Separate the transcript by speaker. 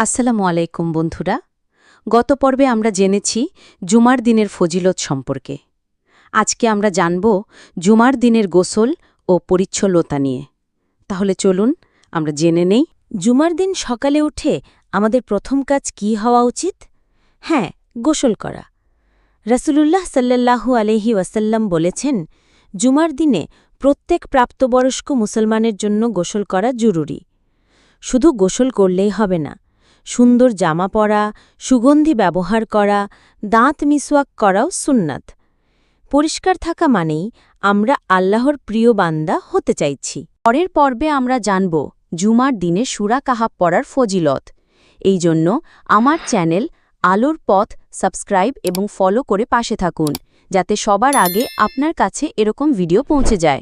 Speaker 1: আসসালামু আলাইকুম বন্ধুরা। গত পর্বে আমরা জেনেছি জুমার দিনের ফজিলত সম্পর্কে। আজকে আমরা জানব জুমার দিনের গোসল ও পরিচ্ছন্নতা নিয়ে। তাহলে চলুন আমরা জেনে নেই।
Speaker 2: জুমার দিন সকালে উঠে আমাদের প্রথম কাজ কি হওয়া উচিত? হ্যাঁ, গোসল করা। রাসূলুল্লাহ সাল্লাল্লাহু আলাইহি ওয়াসাল্লাম বলেছেন, জুমার দিনে প্রত্যেক প্রাপ্তবয়স্ক মুসলমানের জন্য গোসল করা জরুরি। শুধু গোসল করলেই হবে না, সুন্দর জামা পরা, সুগন্ধি ব্যবহার করা, দাঁত মিসওয়াক করাও সুন্নাত। পরিষ্কার থাকা মানেই আমরা আল্লাহর প্রিয় বান্দা হতে চাইছি।
Speaker 1: পরের পর্বে আমরা জানব জুমার দিনে সূরা কাহাফ পড়ার ফজিলত। এই জন্য আমার চ্যানেল আলোর পথ সাবস্ক্রাইব এবং ফলো করে পাশে থাকুন, যাতে সবার আগে আপনার কাছে এরকম ভিডিও পৌঁছে যায়।